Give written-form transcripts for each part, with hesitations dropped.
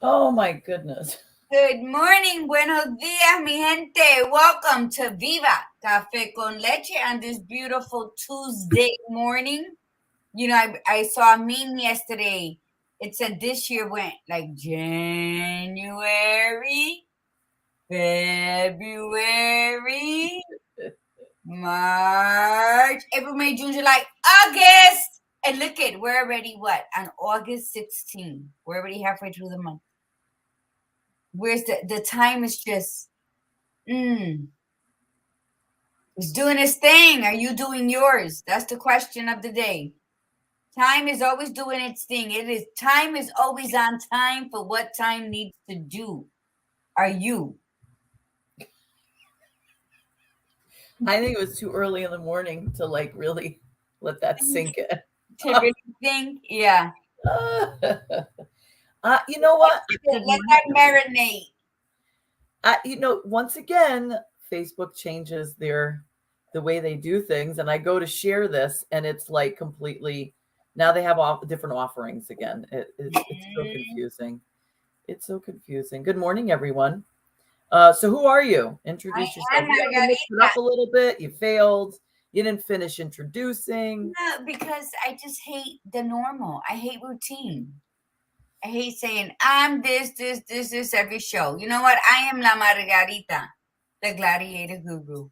Oh my goodness. Good morning, buenos dias, mi gente. Welcome to Viva Cafe con Leche on this beautiful Tuesday morning. You know, I saw a meme yesterday. It said this year went like January, February, March, April, May, June, July, August. And look at, we're already what? On August 16th. We're already halfway through the month. Where's the time is just it's doing its thing. Are you doing yours? That's the question of the day. Time is always doing its thing. Time is always on time for what time needs to do. Are you? I think it was too early in the morning to like really let that sink in. To really think, yeah. You know what? Let that marinate. Once again, Facebook changes the way they do things, and I go to share this, and it's like completely. Now they have different offerings again. It's so confusing. It's so confusing. Good morning, everyone. So who are you? Introduce yourself. You mixed it up a little bit. You failed. You didn't finish introducing. No, because I just hate the normal. I hate routine. I hate saying, I'm this every show. You know what? I am La Margarita, the gladiator guru,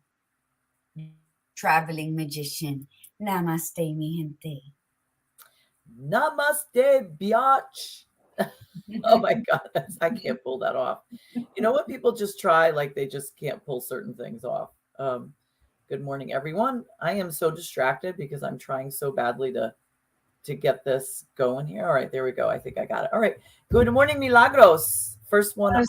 traveling magician. Namaste, mi gente. Namaste, biatch. Oh my God, I can't pull that off. You know what? People just try, like they just can't pull certain things off. Good morning, everyone. I am so distracted because I'm trying so badly to get this going here. All right, there we go. I think I got it. All right. Good morning, Milagros. First one on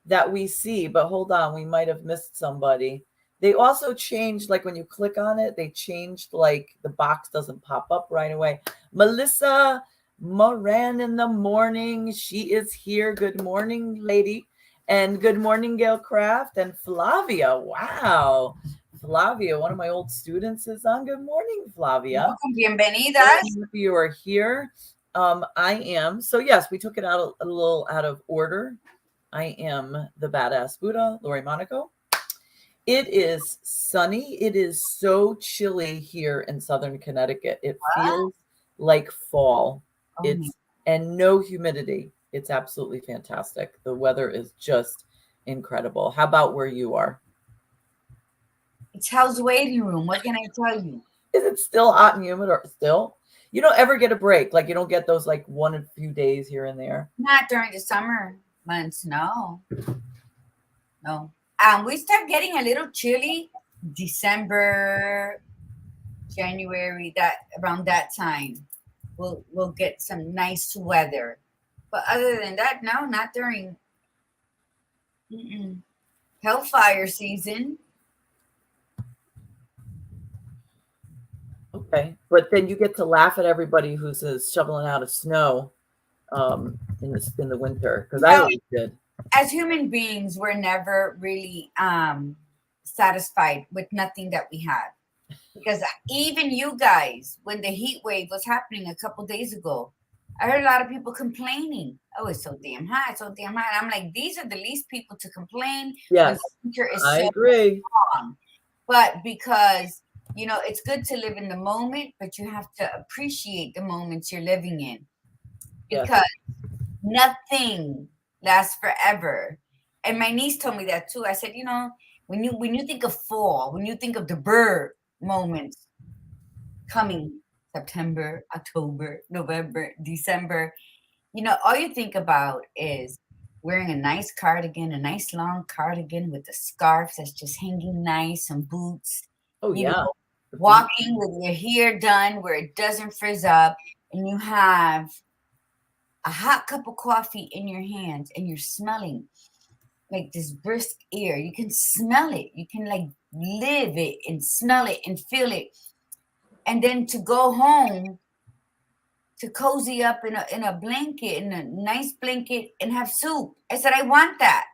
that we see, but hold on. We might have missed somebody. They also changed, like when you click on it, they changed like the box doesn't pop up right away. Melissa Moran in the morning. She is here. Good morning, lady. And good morning, Gail Craft and Flavia. Wow. Flavia, one of my old students, is on. Good morning, Flavia. Bienvenidas. You are here. I am. So yes, we took it out a little out of order. I am the badass Buddha, Lori Monaco. It is sunny. It is so chilly here in Southern Connecticut. It feels like fall. And no humidity. It's absolutely fantastic. The weather is just incredible. How about where you are? It's Hell's waiting room. What can I tell you? Is it still hot and humid or still? You don't ever get a break. Like you don't get those like one or few days here and there. Not during the summer months. No. We start getting a little chilly December, January, around that time. We'll get some nice weather. But other than that, no, not during hellfire season. Okay, but then you get to laugh at everybody who's shoveling out of snow in the winter, because I always did. As human beings, we're never really satisfied with nothing that we have, because even you guys, when the heat wave was happening a couple days ago, I heard a lot of people complaining. Oh, it's so damn hot, it's so damn hot. I'm like, these are the least people to complain. Yes, I agree. Long. But because it's good to live in the moment, but you have to appreciate the moments you're living in, because nothing lasts forever. And my niece told me that too. I said, when you think of fall, when you think of the bird moments coming, September, October, November, December, all you think about is wearing a nice cardigan, a nice long cardigan with a scarf that's just hanging nice, some boots. Oh, yeah. walking with your hair done where it doesn't frizz up, and you have a hot cup of coffee in your hands, and you're smelling like this brisk air. You can smell it. You can like live it and smell it and feel it. And then to go home to cozy up in a blanket, in a nice blanket, and have soup. I said, I want that.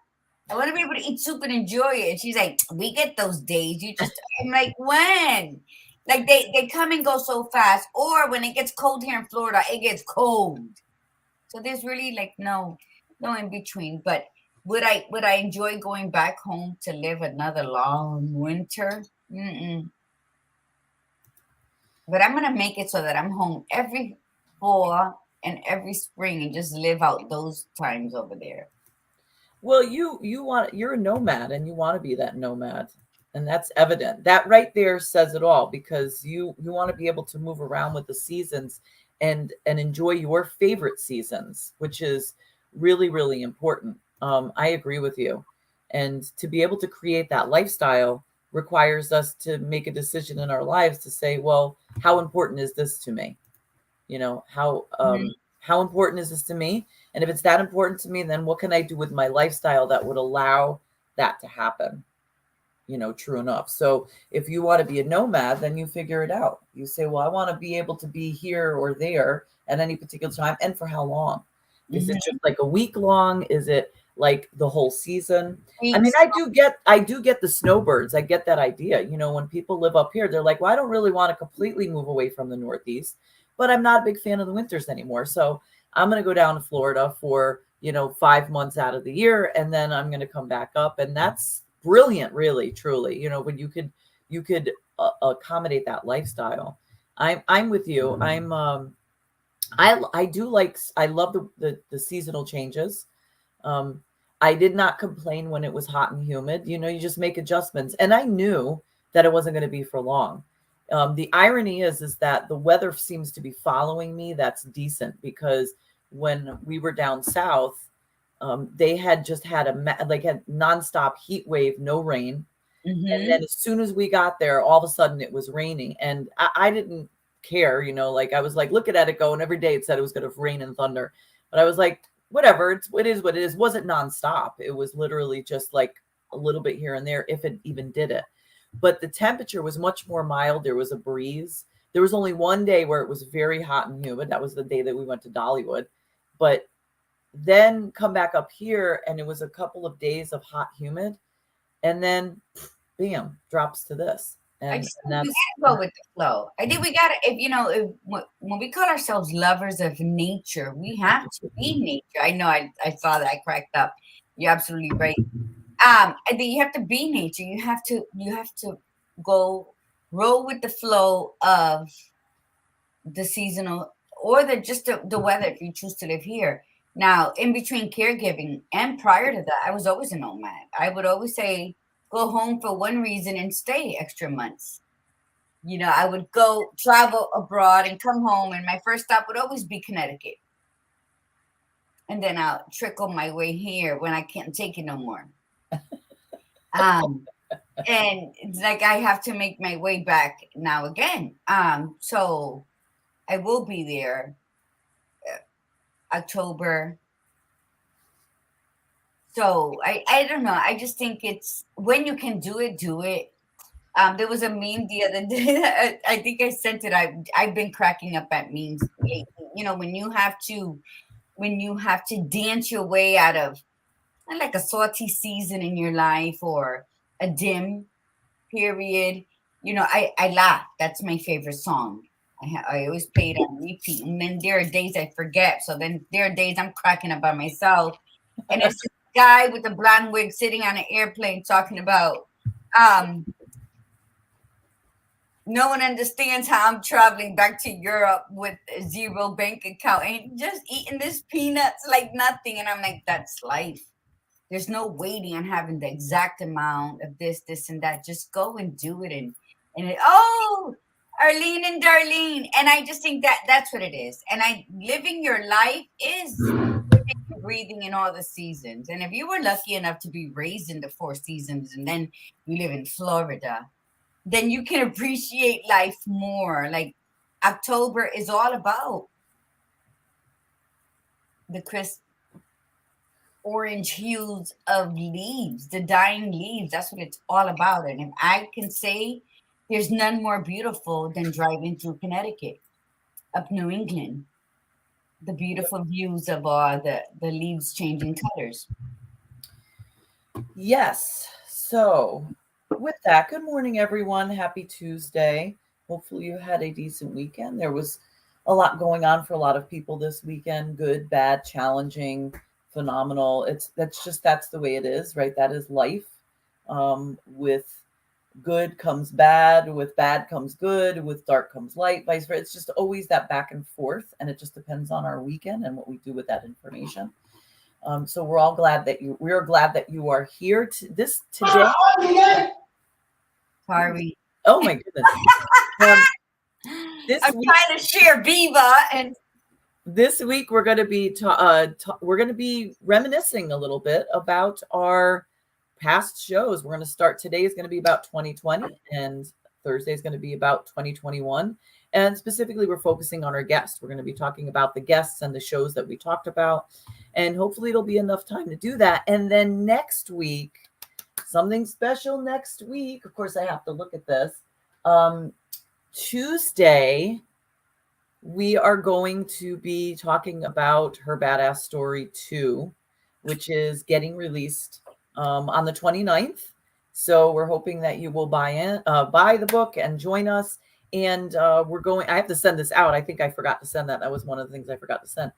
I want to be able to eat soup and enjoy it. And she's like, we get those days. You just, I'm like, when? Like they come and go so fast. Or when it gets cold here in Florida, it gets cold. So there's really like no in between. But would I enjoy going back home to live another long winter? Mm-mm. But I'm gonna make it so that I'm home every fall and every spring and just live out those times over there. Well, you're a nomad and you want to be that nomad. And that's evident. That right there says it all, because you want to be able to move around with the seasons and enjoy your favorite seasons, which is really, really important. I agree with you. And to be able to create that lifestyle requires us to make a decision in our lives to say, well, how important is this to me? You know, how important is this to me? And if it's that important to me, then what can I do with my lifestyle that would allow that to happen? You know, true enough. So if you want to be a nomad, then you figure it out. You say, well, I want to be able to be here or there at any particular time, and for how long? Is it just like a week long? Is it like the whole season? I mean, Weeks. I do get the snowbirds. I get that idea. You know, when people live up here, they're like, well, I don't really want to completely move away from the Northeast, but I'm not a big fan of the winters anymore. So I'm going to go down to Florida for, 5 months out of the year, and then I'm going to come back up. And that's brilliant, really, truly, when you could accommodate that lifestyle. I'm with you. I do like, I love the seasonal changes. Um, I did not complain when it was hot and humid. You just make adjustments. And I knew that it wasn't going to be for long. The irony is that the weather seems to be following me. That's decent, because when we were down south, they had just had had nonstop heat wave, no rain. And then as soon as we got there, all of a sudden it was raining. And I didn't care, like I was like looking at it going, every day it said it was going to rain and thunder. But I was like, whatever, it is what it is. It wasn't nonstop. It was literally just like a little bit here and there, if it even did it. But the temperature was much more mild. There was a breeze. There was only one day where it was very hot and humid. That was the day that we went to Dollywood. But then come back up here, and it was a couple of days of hot, humid. And then, bam, drops to this. And that's, We gotta go with the flow. I think we gotta, when we call ourselves lovers of nature, we have to be nature. I know I saw that, I cracked up. You're absolutely right. I think you have to be nature. You have to go roll with the flow of the seasonal, or the weather, if you choose to live here. Now, in between caregiving and prior to that, I was always a nomad. I would always say, go home for one reason and stay extra months. I would go travel abroad and come home, and my first stop would always be Connecticut. And then I'll trickle my way here when I can't take it no more. And it's like I have to make my way back now again. So I will be there October. So I don't know. I just think it's when you can do it, do it. There was a meme the other day. I think I sent it. I've been cracking up at memes lately. When you have to dance your way out of like a salty season in your life, or a dim period. I laugh. That's my favorite song. I always play it on repeat. And then there are days I forget. So then there are days I'm cracking up by myself. And it's this guy with a blonde wig sitting on an airplane talking about, no one understands how I'm traveling back to Europe with a zero bank account and just eating this peanuts like nothing. And I'm like, that's life. There's no waiting on having the exact amount of this, and that. Just go and do it. Oh, Arlene and Darlene. And I just think that that's what it is. And living your life is breathing in all the seasons. And if you were lucky enough to be raised in the four seasons, and then you live in Florida, then you can appreciate life more. Like October is all about the crisp orange hues of leaves, the dying leaves. That's what it's all about. And if I can say there's none more beautiful than driving through Connecticut, up New England, the beautiful views of the leaves changing colors. Yes. So with that, good morning, everyone. Happy Tuesday. Hopefully you had a decent weekend. There was a lot going on for a lot of people this weekend. Good, bad, challenging, phenomenal. That's the way it is, right? That is life. With good comes bad, with bad comes good, with dark comes light, vice versa. It's just always that back and forth, and it just depends on our weekend and what we do with that information. So we're glad that you are here today. Sorry. Oh my goodness. I'm trying to share Viva, and this week we're going to be reminiscing a little bit about our past shows. We're going to start. Today is going to be about 2020, and Thursday is going to be about 2021. And specifically, we're focusing on our guests. We're going to be talking about the guests and the shows that we talked about. And hopefully it'll be enough time to do that. And then next week, something special next week. Of course, I have to look at this. Tuesday, we are going to be talking about Her Badass Story 2, which is getting released on the 29th. So we're hoping that you will buy the book and join us. And I have to send this out. I think I forgot to send that. That was one of the things I forgot to send.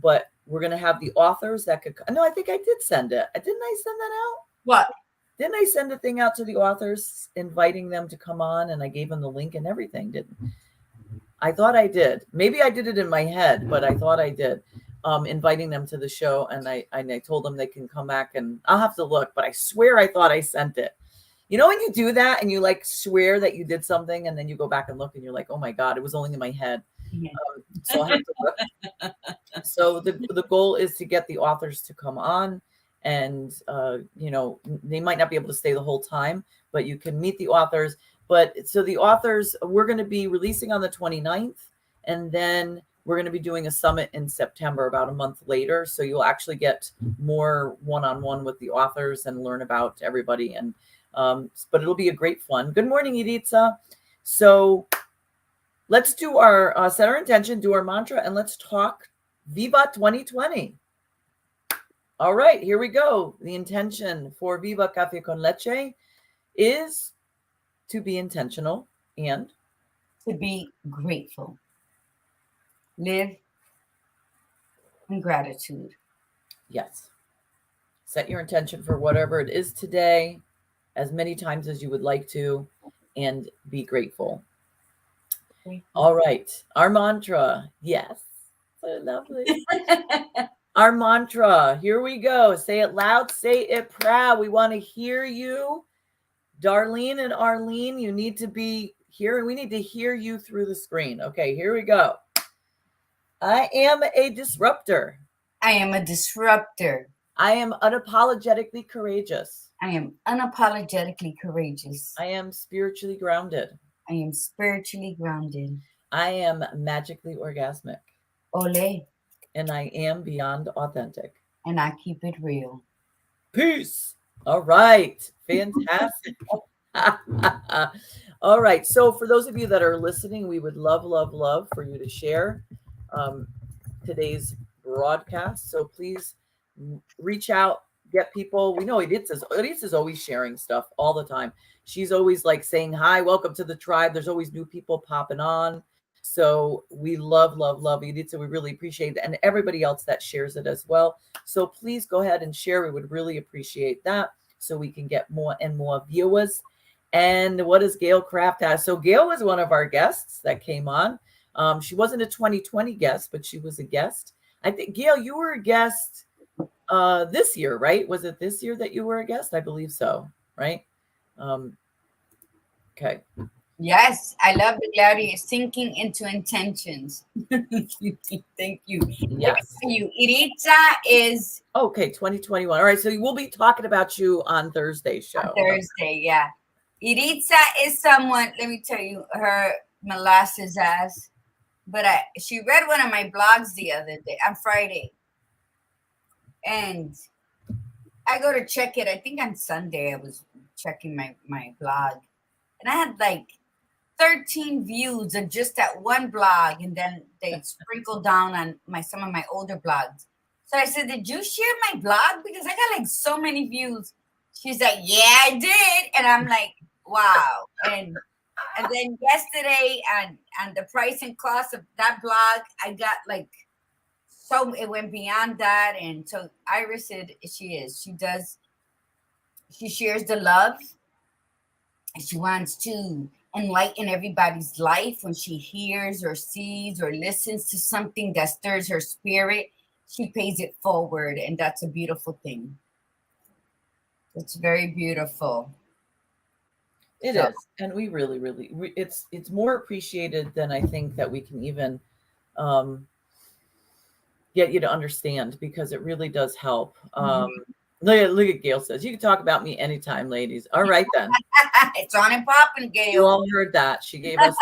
But we're going to have the authors that could. No, I think I did send it. Didn't I send that out? What? Didn't I send a thing out to the authors inviting them to come on, and I gave them the link and everything? Didn't I? Thought I did. Maybe I did it in my head, but I thought I did. Inviting them to the show, and I told them they can come back, and I'll have to look, but I swear I thought I sent it. You know when you do that and you like swear that you did something, and then you go back and look and you're like, oh my God, it was only in my head. Yeah. So I'll have to look. So the goal is to get the authors to come on, and they might not be able to stay the whole time, but you can meet the authors. But so the authors, we're going to be releasing on the 29th, and then we're going to be doing a summit in September, about a month later. So you'll actually get more one-on-one with the authors and learn about everybody. And but it'll be a great fun. Good morning, Iritza. So let's do our set our intention, do our mantra, and let's talk Viva 2020. All right, here we go. The intention for Viva Cafe con Leche is to be intentional and to be grateful. Live in gratitude. Yes. Set your intention for whatever it is today, as many times as you would like to, and be grateful. All right. Our mantra. Yes. So lovely. Our mantra. Here we go. Say it loud. Say it proud. We want to hear you. Darlene and Arlene, you need to be here. We need to hear you through the screen. Okay, here we go. I am a disruptor. I am a disruptor. I am unapologetically courageous. I am unapologetically courageous. I am spiritually grounded. I am spiritually grounded. I am magically orgasmic. Ole. And I am beyond authentic. And I keep it real. Peace. All right. Fantastic. All right. So for those of you that are listening, we would love for you to share today's broadcast. So please reach out, get people. We know Edith's always sharing stuff all the time. She's always like saying, hi, welcome to the tribe. There's always new people popping on. So we love Edith. So we really appreciate it. And everybody else that shares it as well. So please go ahead and share. We would really appreciate that so we can get more and more viewers. And what does Gail Kraft have? So Gail was one of our guests that came on. She wasn't a 2020 guest, but she was a guest. I think, Gail, you were a guest this year, right? Was it this year that you were a guest? I believe so, right? Okay. Yes, I love the Claudia sinking into intentions. Thank you. Yes. You. Iritza is okay. 2021. All right. So we'll be talking about you on Thursday's show. On Thursday, yeah. Iritza is someone, let me tell you, her molasses ass. But she read one of my blogs the other day, on Friday. And I go to check it. I think on Sunday I was checking my blog. And I had like 13 views of just that one blog. And then they sprinkled down on some of my older blogs. So I said, did you share my blog? Because I got like so many views. She's like, yeah, I did. And I'm like, wow. And then yesterday on the price and cost of that blog, I got like, so it went beyond that. And so Iris said she shares the love. And she wants to enlighten everybody's life when she hears or sees or listens to something that stirs her spirit. She pays it forward, and that's a beautiful thing. It's very beautiful. It is, and we really, it's more appreciated than I think that we can even get you to understand, because it really does help. Look at Gail says, you can talk about me anytime, ladies. All right, then. It's on and popping, Gail. You all heard that. She gave us.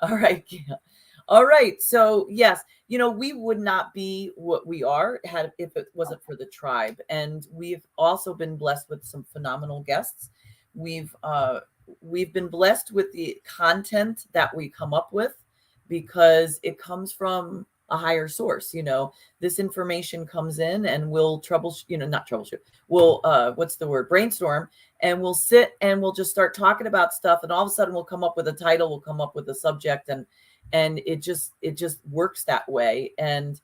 All right, Gail. All right. So, yes, we would not be what we are if it wasn't for the tribe. And we've also been blessed with some phenomenal guests. We've been blessed with the content that we come up with, because it comes from a higher source. This information comes in, and we'll not troubleshoot. We'll what's the word? Brainstorm, and we'll sit and we'll just start talking about stuff, and all of a sudden we'll come up with a title, we'll come up with a subject, and it just works that way. And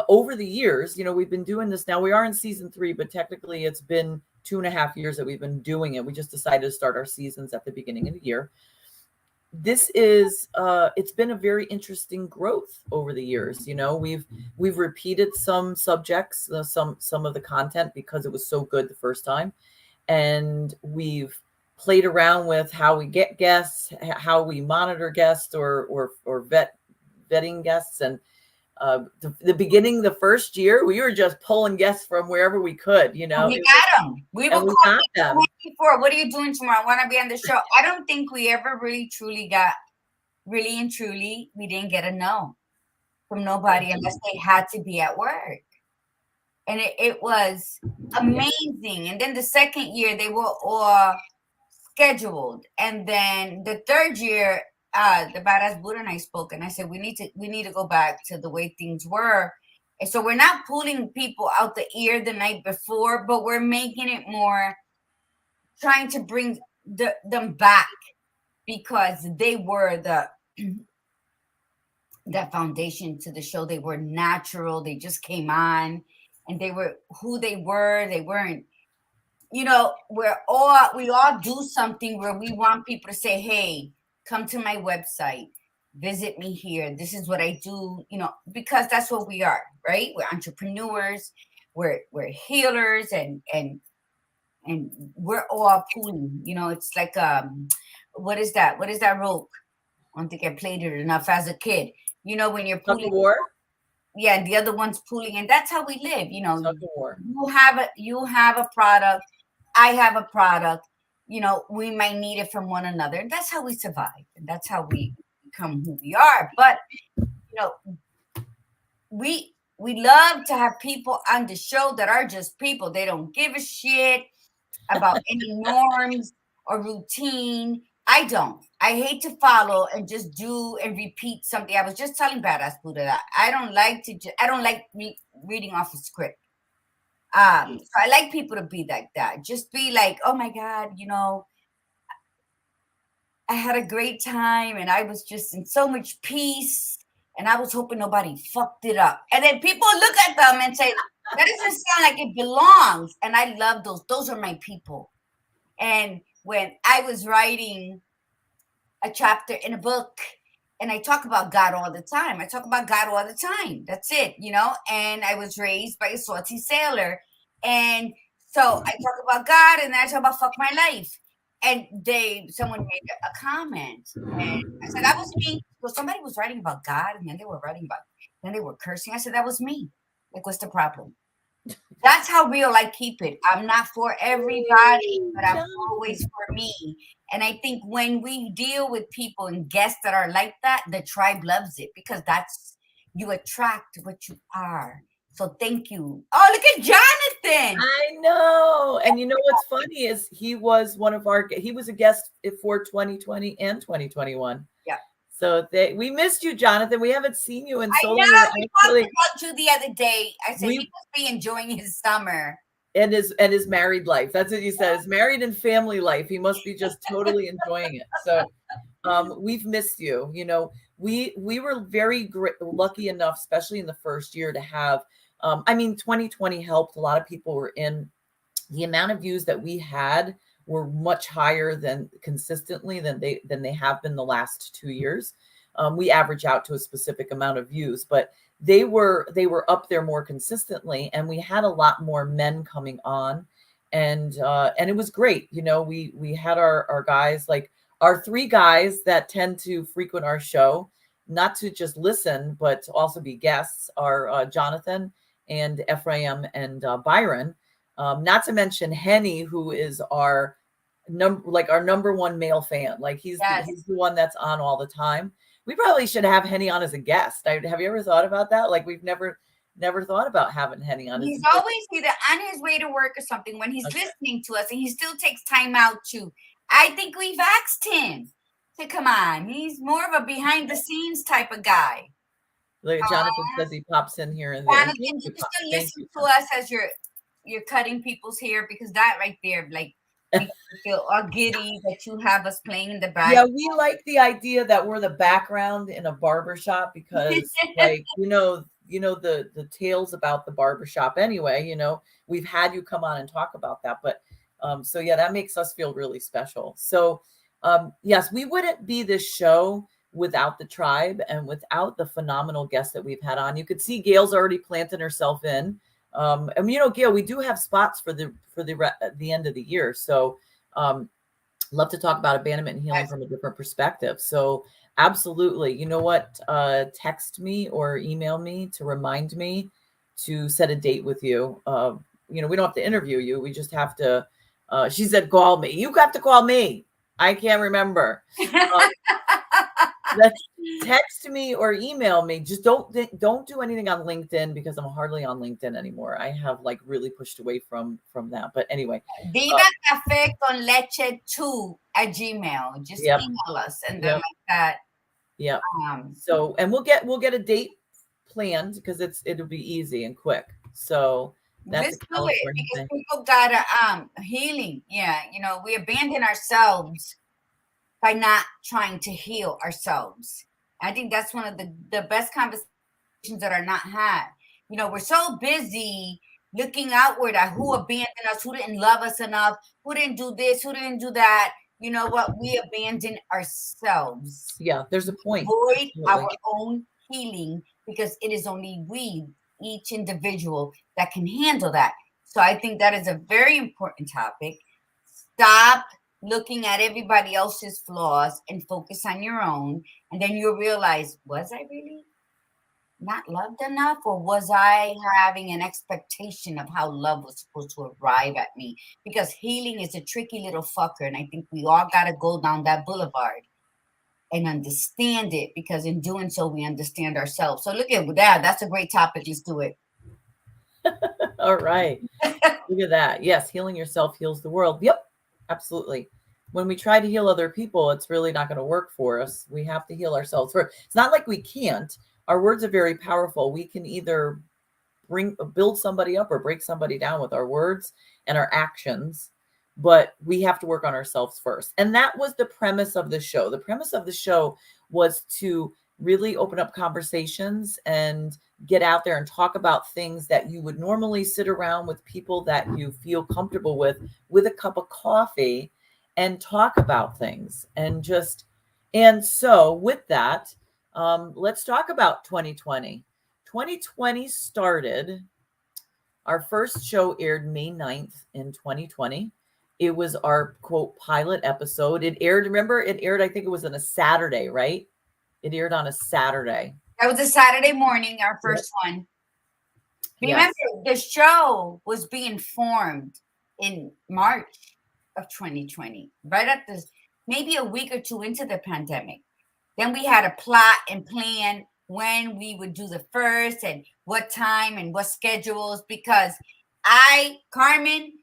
over the years, we've been doing this now. We are in season 3, but technically it's been 2.5 years that we've been doing it. We just decided to start our seasons at the beginning of the year. This is it's been a very interesting growth over the years. We've repeated some subjects, some of the content, because it was so good the first time, and we've played around with how we get guests, how we monitor guests, or vetting guests. And the beginning, the first year, we were just pulling guests from wherever we could. We got them. We got them before. What are you doing tomorrow? I want to be on the show. I don't think we ever really truly got, we didn't get a no from nobody, unless they had to be at work. And it was amazing. And then the second year, they were all scheduled. And then the third year, the Badass Buddha and I spoke, and I said, we need to go back to the way things were. And so we're not pulling people out the ear the night before, but we're making it more, trying to bring them back, because they were that foundation to the show. They were natural. They just came on, and they were who they were. They weren't, we all do something where we want people to say, hey, come to my website, visit me here. This is what I do, because that's what we are, right? We're entrepreneurs, we're healers, and we're all pulling, it's like, what is that rope? I don't think I played it enough as a kid. When you're pulling, war. Yeah, and the other one's pulling, and that's how we live. War. You have a product, I have a product. We might need it from one another, and that's how we survive, and that's how we become who we are. But we love to have people on the show that are just people. They don't give a shit about any norms or routine. I don't. I hate to follow and just do and repeat something. I was just telling Badass Buddha that I don't like reading off a script. So I like people to be like that. Just be like, oh my God, I had a great time, and I was just in so much peace, and I was hoping nobody fucked it up. And then people look at them and say, that doesn't sound like it belongs. And I love those. Those are my people. And when I was writing a chapter in a book, and I talk about God all the time. That's it, and I was raised by a salty sailor. And so I talk about God, and then I talk about fuck my life. And someone made a comment, and I said, that was me. So somebody was writing about God, and then they were cursing. I said, that was me. Like, what's the problem? That's how real I keep it. I'm not for everybody, but I'm always Jonathan. for me. And I think when we deal with people and guests that are like that, the tribe loves it because that's you attract what you are. So thank you. Oh, look at Jonathan. I know. And you know what's funny is he was a guest for 2020 and 2021. Yeah. So we missed you, Jonathan. We haven't seen you in I so know. long. We were We talked actually about you the other day. I said he we must be enjoying his summer. and his married life. That's what you said. His married and family life. He must be just totally enjoying it. So we've missed you. You know, we were very lucky enough, especially in the first year, to have. I mean, 2020 helped. A lot of people were in. The amount of views that we had were much higher than consistently than they have been the last 2 years. We average out to a specific amount of views, but they were up there more consistently, and we had a lot more men coming on, and it was great. You know, we had our guys, like our three guys that tend to frequent our show, not to just listen but to also be guests, are Jonathan and Ephraim and Byron. Not to mention Henny, who is our number one male fan. Like he's the one that's on all the time. We probably should have Henny on as a guest. Have you ever thought about that? Like we've never thought about having Henny on. He's always either on his way to work or something when he's listening to us, and he still takes time out to. I think we've asked him to come on. He's more of a behind the scenes type of guy. Like Jonathan says, he pops in here and there. Jonathan, you can still listen to us as you're cutting people's hair, because that right there, like, makes me feel all giddy that you have us playing in the back. Yeah, we like the idea that we're the background in a barbershop because, like, you know the tales about the barbershop anyway. You know, we've had you come on and talk about that, but so yeah, that makes us feel really special. So yes, we wouldn't be this show without the tribe and without the phenomenal guests that we've had on. You could see Gail's already planting herself in. And you know, Gail, we do have spots for the end of the year. So love to talk about abandonment and healing from a different perspective. So absolutely. You know what? Text me or email me to remind me to set a date with you. You know, we don't have to interview you. We just have to, she said, call me. You got to call me. I can't remember. Text me or email me. Just don't do anything on LinkedIn because I'm hardly on LinkedIn anymore. I have like really pushed away from that. But anyway, Viva Cafe con Leche 2 at Gmail. Just email us and then like that. Yeah. So and we'll get a date planned because it'll be easy and quick. So that's let's do it because people got healing. Yeah, you know, we abandon ourselves by not trying to heal ourselves. I think that's one of the best conversations that are not had. You know, we're so busy looking outward at who abandoned us, who didn't love us enough, who didn't do this, who didn't do that. You know what? We abandon ourselves. Yeah, there's a point. Avoid our own healing because it is only we, each individual, that can handle that. So I think that is a very important topic. Stop looking at everybody else's flaws and focus on your own. And then you'll realize, was I really not loved enough? Or was I having an expectation of how love was supposed to arrive at me? Because healing is a tricky little fucker. And I think we all got to go down that boulevard and understand it, because in doing so, we understand ourselves. So look at that. That's a great topic. Let's do it. All right. Look at that. Yes. Healing yourself heals the world. Yep. Absolutely. When we try to heal other people, it's really not going to work for us. We have to heal ourselves first. It's not like we can't. Our words are very powerful. We can either build somebody up or break somebody down with our words and our actions, but we have to work on ourselves first. And that was the premise of the show. The premise of the show was to really open up conversations and get out there and talk about things that you would normally sit around with people that you feel comfortable with a cup of coffee and talk about things. And so with that, let's talk about 2020. 2020 started, our first show aired May 9th in 2020. It was our quote pilot episode. It aired, I think it was on a Saturday, right? It aired on a Saturday. That was a Saturday morning, our first one. Remember, the show was being formed in March of 2020, right at this, maybe a week or two into the pandemic. Then we had a plot and plan when we would do the first and what time and what schedules, because Carmen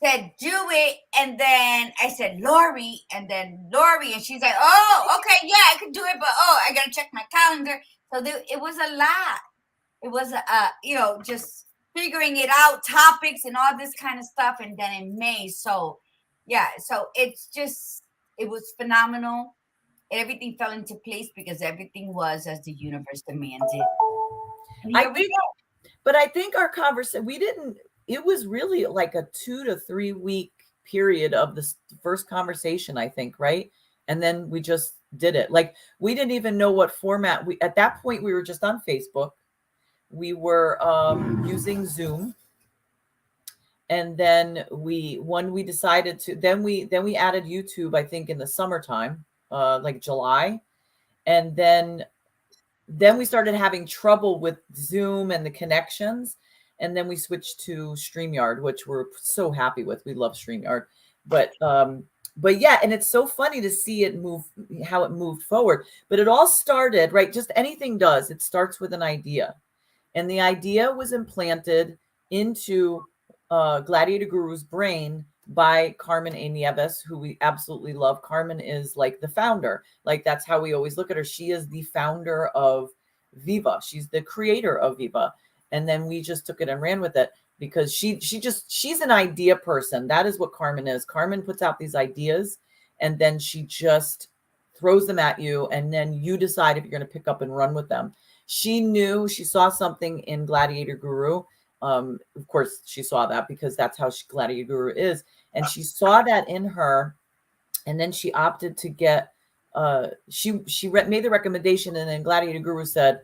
said, do it. And then I said, Lori, and then Lori, and she's like, oh, okay, yeah, I could do it, but I got to check my calendar. So it was a lot. It was, just figuring it out, topics and all this kind of stuff. And then in May. So, yeah, so it was phenomenal. Everything fell into place because everything was as the universe demanded. But I think our conversation, it was really like a 2 to 3 week period of the first conversation, I think, right? And then we just did it. Like, we didn't even know what format. At that point, we were just on Facebook. We were using Zoom. And then when we decided to, then we added YouTube, I think in the summertime, like July. And then we started having trouble with Zoom and the connections. And then we switched to StreamYard, which we're so happy with. We love StreamYard. But yeah, and it's so funny to see it move, how it moved forward. But it all started, right? Just anything does. It starts with an idea. And the idea was implanted into Gladiator Guru's brain by Carmen A. Nieves, who we absolutely love. Carmen is like the founder. Like, that's how we always look at her. She is the founder of Viva. She's the creator of Viva. And then we just took it and ran with it because she's an idea person. That is what Carmen is. Carmen puts out these ideas and then she just throws them at you. And then you decide if you're going to pick up and run with them. She saw something in Gladiator Guru. Of course, she saw that because that's how Gladiator Guru is. And she saw that in her. And then she opted to get, made the recommendation. And then Gladiator Guru said,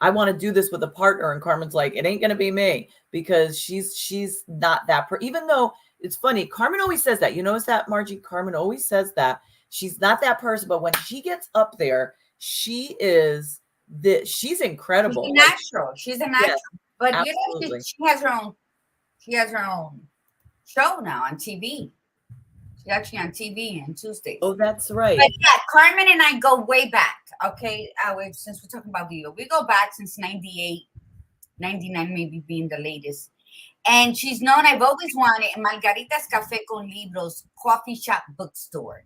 I want to do this with a partner. And Carmen's like, it ain't going to be me, because she's not that even though it's funny. Carmen always says that. You notice that, Margie? Carmen always says that she's not that person. But when she gets up there, she's incredible. She's natural. She's a natural. Yes, but absolutely. She has her own show now on TV. She's actually on TV on Tuesdays. Oh, that's right. But yeah, Carmen and I go way back. Okay, since we're talking about Viva, we go back since 98, 99 maybe being the latest. And she's known, I've always wanted Margarita's Cafe con Libros, coffee shop bookstore.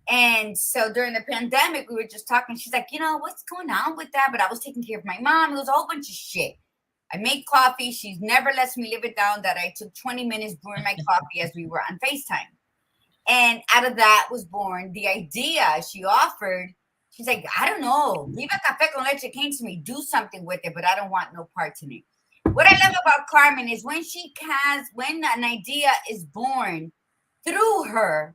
And so during the pandemic, we were just talking. She's like, what's going on with that? But I was taking care of my mom. It was a whole bunch of shit. I make coffee. She's never lets me live it down that I took 20 minutes brewing my coffee as we were on FaceTime. And out of that was born the idea she offered. She's like, I don't know. Viva Cafe con Leche came to me. Do something with it, but I don't want no parts in it. What I love about Carmen is when an idea is born through her.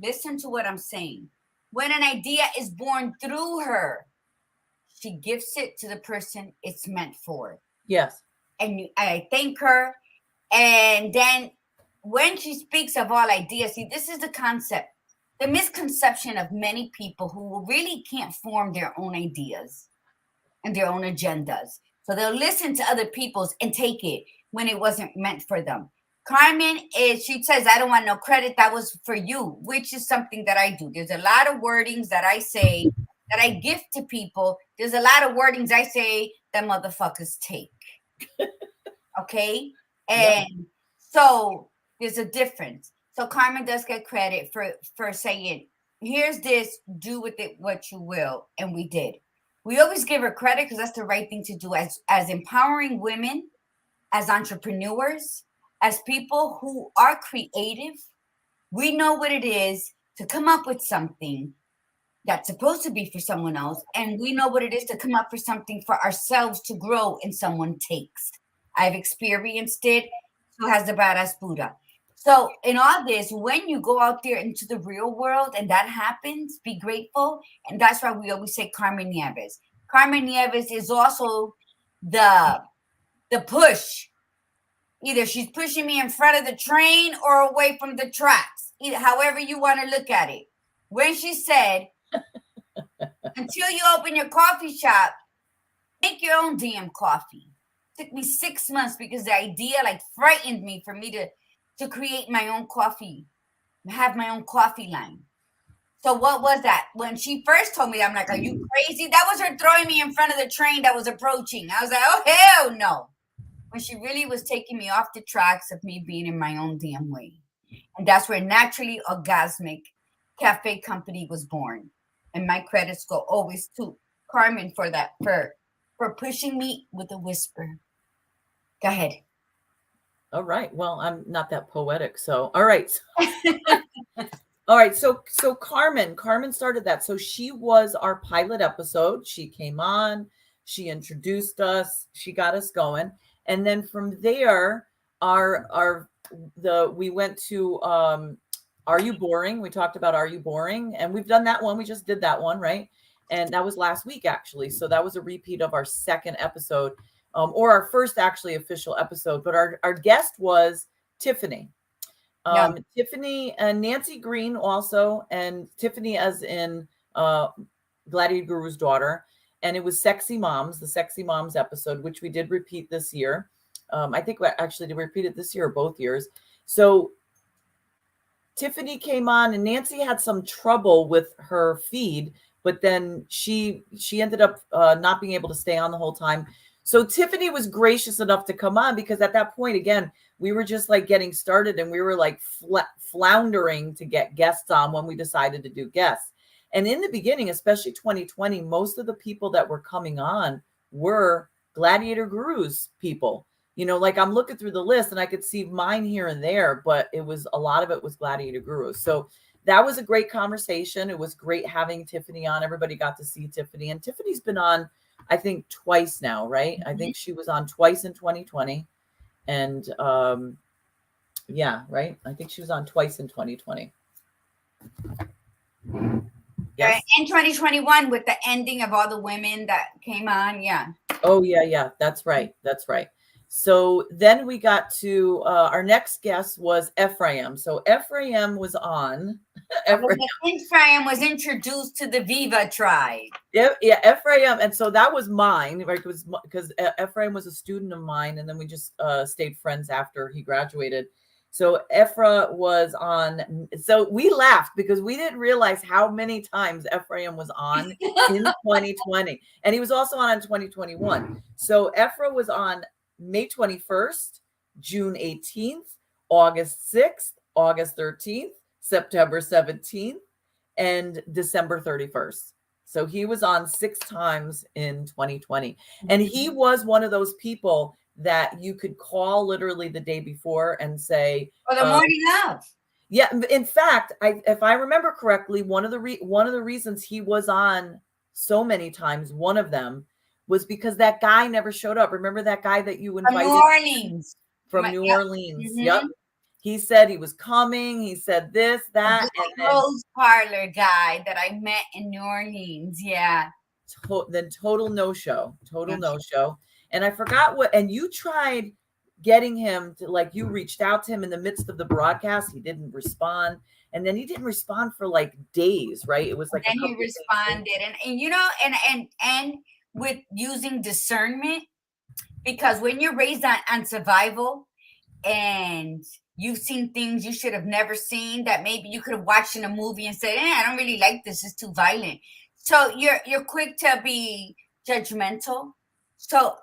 Listen to what I'm saying. When an idea is born through her, she gives it to the person it's meant for. Yes. And I thank her. And then when she speaks of all ideas, see, this is the concept, the misconception of many people who really can't form their own ideas and their own agendas. So they'll listen to other people's and take it when it wasn't meant for them. Carmen she says, I don't want no credit. That was for you, which is something that I do. There's a lot of wordings that I say that I give to people. There's a lot of wordings I say that motherfuckers take. Okay? And so there's a difference. So Carmen does get credit for saying, here's this, do with it what you will. And we did. We always give her credit because that's the right thing to do as empowering women, as entrepreneurs, as people who are creative. We know what it is to come up with something that's supposed to be for someone else. And we know what it is to come up for something for ourselves to grow and someone takes. I've experienced it. So has the badass Buddha. So in all this, when you go out there into the real world and that happens, be grateful. And that's why we always say Carmen Nieves. Carmen Nieves is also the push. Either she's pushing me in front of the train or away from the tracks. However you want to look at it. When she said, until you open your coffee shop, make your own damn coffee. Took me 6 months because the idea like frightened me for me to create my own coffee, have my own coffee line. So what was that? When she first told me that, I'm like, are you crazy? That was her throwing me in front of the train that was approaching. I was like, oh, hell no. When she really was taking me off the tracks of me being in my own damn way. And that's where Naturally Orgasmic Cafe Company was born. And my credits go always to Carmen for that, for pushing me with a whisper. Go ahead. All right. Well, I'm not that poetic. So, all right. All right. So Carmen started that. So she was our pilot episode. She came on, she introduced us, she got us going. And then from there, we went to Are You Boring? We talked about Are You Boring? And we've done that one. We just did that one, right? And that was last week, actually. So that was a repeat of our second episode, or our first actually official episode. But our guest was Tiffany. Tiffany and Nancy Green also, and Tiffany as in Gladiator Guru's daughter. And it was Sexy Moms, the Sexy Moms episode, which we did repeat this year. I think we actually did repeat it this year or both years. So Tiffany came on, and Nancy had some trouble with her feed, but then she ended up not being able to stay on the whole time. So Tiffany was gracious enough to come on, because at that point, again, we were just like getting started, and we were like floundering to get guests on when we decided to do guests. And in the beginning, especially 2020, most of the people that were coming on were Gladiator Guru's people. You know, like I'm looking through the list and I could see mine here and there, but a lot of it was Gladiator Guru. So that was a great conversation. It was great having Tiffany on. Everybody got to see Tiffany, and Tiffany's been on, I think, twice now, right? Mm-hmm. I think she was on twice in 2020. And yeah, right. I think she was on twice in 2020. Yes. In 2021 with the ending of all the women that came on. Yeah. Oh, yeah. That's right. So then we got to our next guest was Ephraim. So Ephraim was on. Ephraim was introduced to the Viva tribe. Yeah, Ephraim. And so that was mine, right? It was because Ephraim was a student of mine, and then we just stayed friends after he graduated. So Ephra was on. So we laughed because we didn't realize how many times Ephraim was on in 2020. And he was also on in 2021. So Ephra was on May 21st, June 18th, August 6th, August 13th, September 17th, and December 31st. So he was on 6 times in 2020. And he was one of those people that you could call literally the day before and say, "Oh, the morning of." Yeah. In fact, if I remember correctly, one of the reasons he was on so many times, one of them was because that guy never showed up. Remember that guy that you invited from New Orleans? From New Orleans. Mm-hmm. Yep. He said he was coming. He said this, that, and Rose Parlor guy that I met in New Orleans. Yeah. Then total no-show. No-show. And I forgot what, and you tried getting him to, like, you reached out to him in the midst of the broadcast. He didn't respond. And then he didn't respond for like days, right? It was like, and then he responded. And you know, and with using discernment, because when you're raised on survival and you've seen things you should have never seen that maybe you could have watched in a movie and said, I don't really like this. It's too violent. So you're quick to be judgmental. So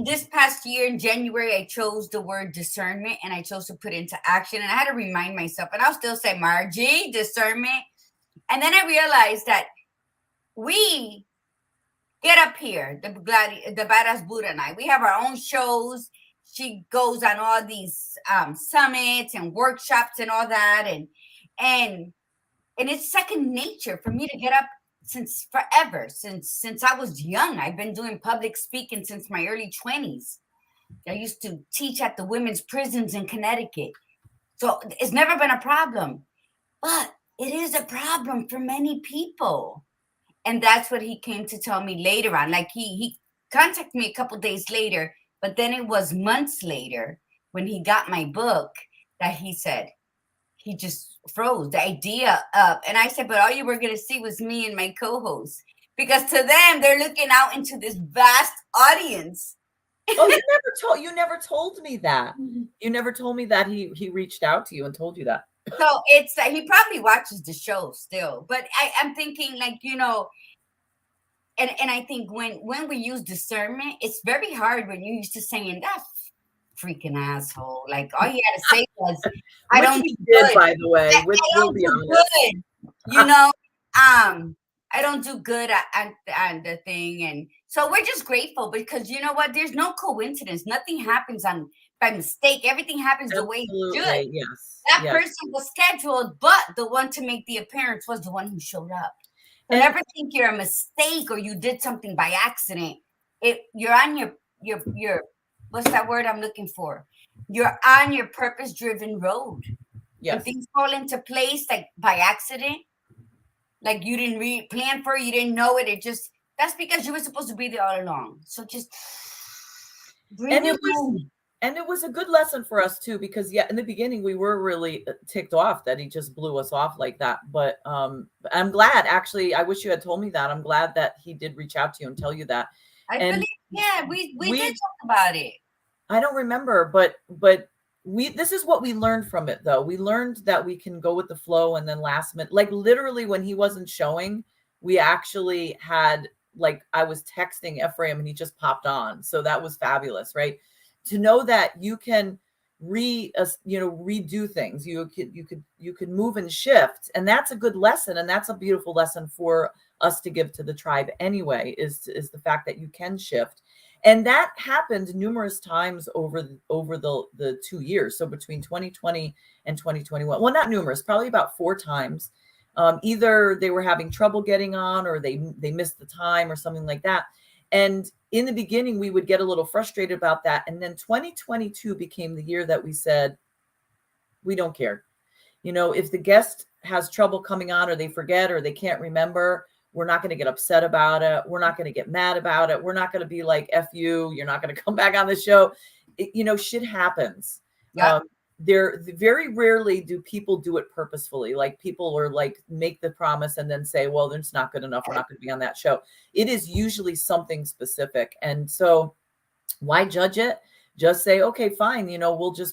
this past year in January, I chose the word discernment, and I chose to put it into action. And I had to remind myself, and I'll still say, Margie, discernment. And then I realized that we get up here, the Badass Buddha and I. We have our own shows. She goes on all these summits and workshops and all that, and it's second nature for me to get up since forever, since I was young. I've been doing public speaking since my early 20s. I used to teach at the women's prisons in Connecticut, so it's never been a problem. But it is a problem for many people. And that's what he came to tell me later on. Like he contacted me a couple days later, but then it was months later when he got my book that he said he just froze the idea up. And I said, but all you were going to see was me and my co-host, because to them, they're looking out into this vast audience Oh, you never told me that. You never told me that he reached out to you and told you that. So it's he probably watches the show still, but I'm thinking like, and I think when we use discernment, it's very hard when you're used to saying that freaking asshole. Like all you had to say was, I Which don't we do did, good. by the way. I Which we'll don't be do honest. good. You know, I don't do good at the thing. And so we're just grateful because you know what? There's no coincidence. Nothing happens by mistake. Everything happens the way it should. Absolutely, yes. That Yes. person was scheduled, but the one to make the appearance was the one who showed up. So And never think you're a mistake or you did something by accident. You're on your what's that word I'm looking for? You're on your purpose-driven road. yes. And things fall into place like by accident. Like you didn't plan for it, you didn't know it. That's because you were supposed to be there all along. So just breathe it in. And it was a good lesson for us too, because in the beginning we were really ticked off that he just blew us off like that. But I'm glad, actually. I wish you had told me that. I'm glad that he did reach out to you and tell you that. I believe, yeah, we did talk about it. I don't remember, but this is what we learned from it though. We learned that we can go with the flow, and then last minute, like literally when he wasn't showing, we actually had, like, I was texting Ephraim and he just popped on. So that was fabulous, right? To know that you can redo things. You could move and shift, and that's a good lesson, and that's a beautiful lesson for us to give to the tribe anyway, is the fact that you can shift. And that happened numerous times over the 2 years. So between 2020 and 2021, well, not numerous, probably about 4 times. Either they were having trouble getting on, or they missed the time, or something like that. And in the beginning, we would get a little frustrated about that. And then 2022 became the year that we said, we don't care. If the guest has trouble coming on, or they forget, or they can't remember, we're not going to get upset about it. We're not going to get mad about it. We're not going to be like, F you, you're not going to come back on the show. Shit happens. Yeah. There very rarely do people do it purposefully. Like, people are like, make the promise and then say, well, it's not good enough, we're not going to be on that show. It is usually something specific. And so why judge it? Just say, okay, fine.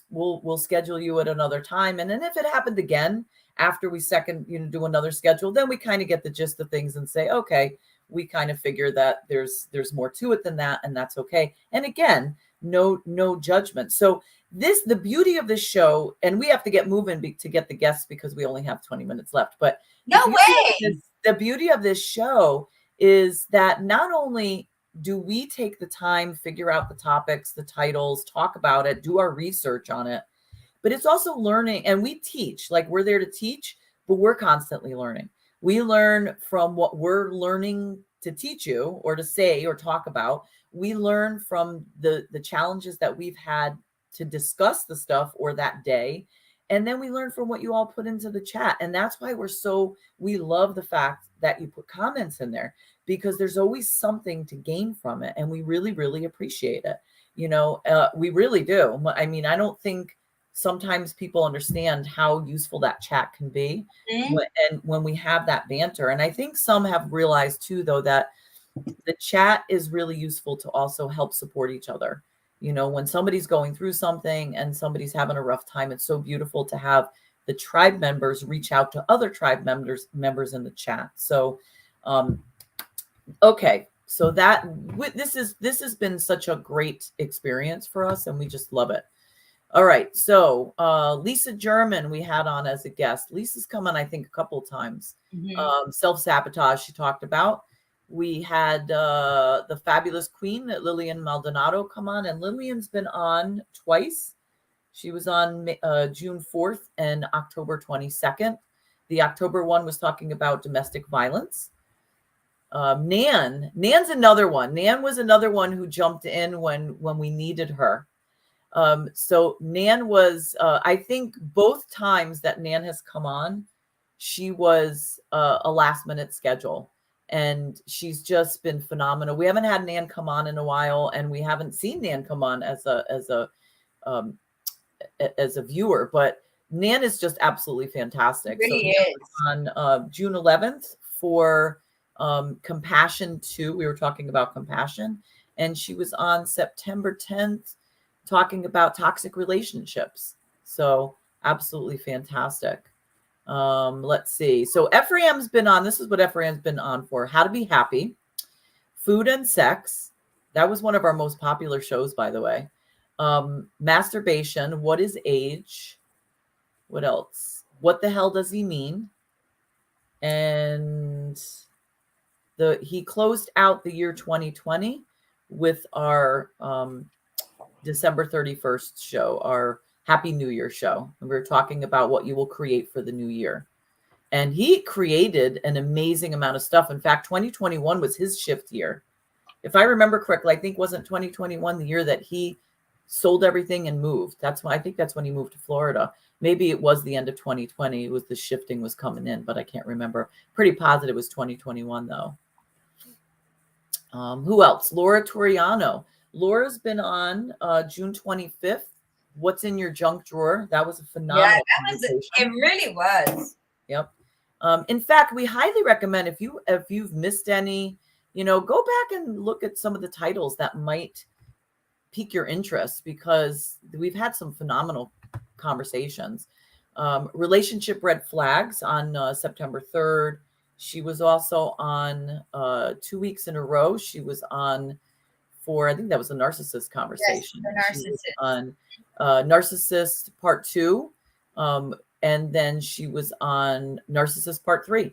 We'll schedule you at another time. And then if it happened again after we do another schedule, then we kind of get the gist of things and say, okay, we kind of figure that there's more to it than that. And that's okay. And again, no judgment. So the beauty of this show, and we have to get moving to get the guests because we only have 20 minutes left, but no way. The beauty of this show is that not only do we take the time, figure out the topics, the titles, talk about it, do our research on it, but it's also learning. And we teach, like, we're there to teach, but we're constantly learning. We learn from what we're learning to teach you, or to say, or talk about. We learn from the challenges that we've had to discuss the stuff, or that day. And then we learn from what you all put into the chat. And that's why we love the fact that you put comments in there, because there's always something to gain from it. And we really, really appreciate it. We really do. I mean, I don't think sometimes people understand how useful that chat can be. And when we have that banter. And I think some have realized too, though, that the chat is really useful to also help support each other. When somebody's going through something and somebody's having a rough time, it's so beautiful to have the tribe members reach out to other tribe members in the chat. So, okay. So this has been such a great experience for us, and we just love it. All right. So Lisa German we had on as a guest. Lisa's come on, I think, a couple of times. Self-sabotage she talked about. We had the fabulous queen, Lillian Maldonado, come on, and Lillian's been on twice. She was on June 4th and October 22nd. The October one was talking about domestic violence. Nan's another one. Nan was another one who jumped in when we needed her. So Nan was, I think both times that Nan has come on, she was a last minute schedule. And she's just been phenomenal. We haven't had Nan come on in a while, and we haven't seen Nan come on as a viewer. But Nan is just absolutely fantastic. Really so is. On June 11th for Compassion 2, we were talking about compassion, And she was on September 10th talking about toxic relationships. So absolutely fantastic. Let's see. So S3Em's been on. This is what S3Em's been on for. How to Be Happy, Food and Sex. That was one of our most popular shows, by the way. Masturbation. What is age? What else? What the hell does he mean? And he closed out the year 2020 with our December 31st show, our Happy New Year show. And we were talking about what you will create for the new year. And he created an amazing amount of stuff. In fact, 2021 was his shift year. If I remember correctly, I think wasn't 2021 the year that he sold everything and moved. I think that's when he moved to Florida. Maybe it was the end of 2020. It was the shifting was coming in, but I can't remember. Pretty positive it was 2021 though. Who else? Laura Toriano. Laura's been on June 25th. What's in your junk drawer? That was a phenomenal conversation. It really was. Yep. In fact, we highly recommend if you've missed any, go back and look at some of the titles that might pique your interest, because we've had some phenomenal conversations. Relationship red flags on September 3rd. She was also on 2 weeks in a row. She was on for, I think that was a narcissist conversation. Yes, the narcissist. She was on Narcissist Part 2. And then she was on Narcissist Part 3.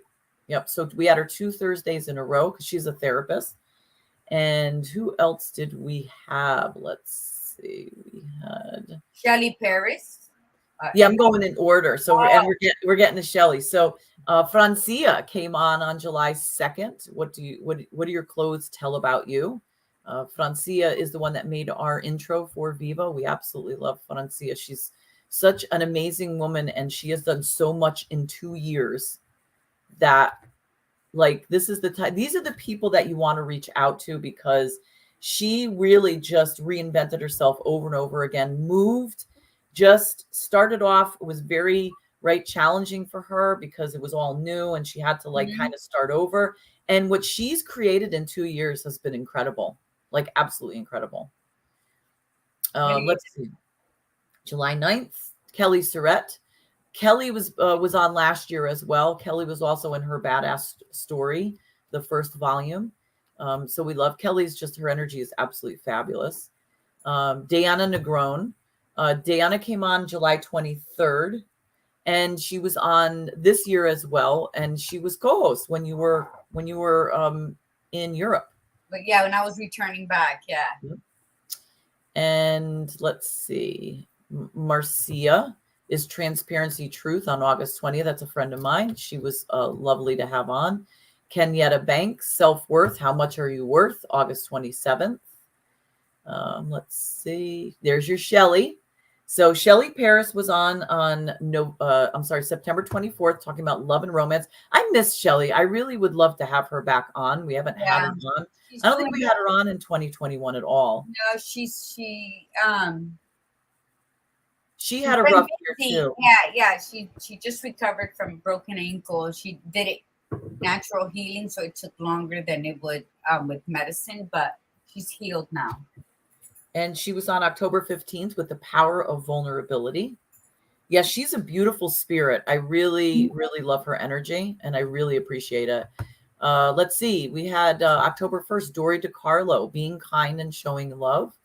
Yep. So we had her 2 Thursdays in a row because she's a therapist. And who else did we have? Let's see. We had Shelly Paris. Yeah, I'm going in order. So we're getting to Shelly. So Francia came on July 2nd. What do your clothes tell about you? Francia is the one that made our intro for Viva. We absolutely love Francia. She's such an amazing woman, and she has done so much in 2 years that, like, this is the time. These are the people that you want to reach out to, because she really just reinvented herself over and over again. Just started off, it was very challenging for her because it was all new and she had to kind of start over. And what she's created in 2 years has been incredible, like absolutely incredible. Let's see. July 9th, Kelly Surrett. Kelly was on last year as well. Kelly was also in Her Badass Story, the first volume. So we love Kelly's, just her energy is absolutely fabulous. Diana Negron. Diana came on July 23rd, and she was on this year as well. And she was co-host when you were in Europe. But yeah, when I was returning back, yeah. And let's see. Marcia is Transparency Truth on August 20th. That's a friend of mine. She was lovely to have on. Kenyatta Banks, Self-Worth, How Much Are You Worth? August 27th. Let's see. There's your Shelly. So Shelly Paris was on September 24th, talking about love and romance. I miss Shelly. I really would love to have her back on. We haven't had her on. I don't think we had her on in 2021 at all. No, she had a rough year too. Yeah. She just recovered from broken ankle. She did it natural healing, so it took longer than it would with medicine, but she's healed now. And she was on October 15th with The Power of Vulnerability. Yeah, she's a beautiful spirit. I really, really love her energy, and I really appreciate it. Let's see. We had October 1st, Dory DeCarlo, Being Kind and Showing Love.